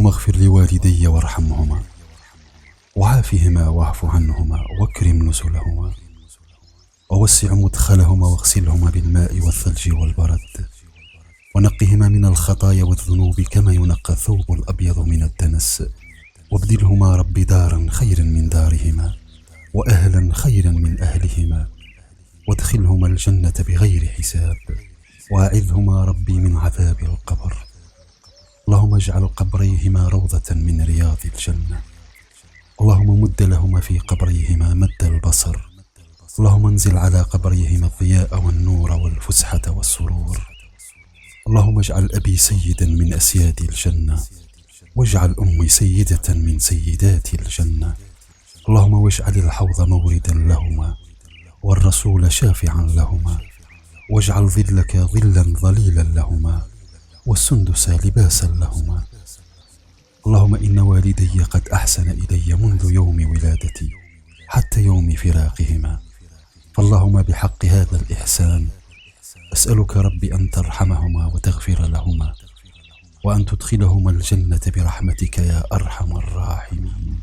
اغفر لوالدي وارحمهما وعافهما واعف عنهما واكرم نزلهما ووسع مدخلهما واغسلهما بالماء والثلج والبرد ونقهما من الخطايا والذنوب كما ينقى الثوب الأبيض من الدنس وابدلهما رب دارا خيرا من دارهما وأهلا خيرا من أهلهما وادخلهما الجنة بغير حساب وأعذهما ربي من عذاب القبر. اللهم اجعل قبريهما روضة من رياض الجنة. اللهم مد لهما في قبريهما مد البصر. اللهم انزل على قبريهما الضياء والنور والفسحة والسرور. اللهم اجعل أبي سيدا من أسياد الجنة واجعل أمي سيدة من سيدات الجنة. اللهم واجعل الحوض موردا لهما والرسول شافعا لهما واجعل ظلك ظلا ظليلا لهما والسندس لباسا لهما. اللهم إن والدي قد أحسن إلي منذ يوم ولادتي حتى يوم فراقهما، فاللهم بحق هذا الإحسان أسألك ربي أن ترحمهما وتغفر لهما وأن تدخلهما الجنة برحمتك يا أرحم الراحمين.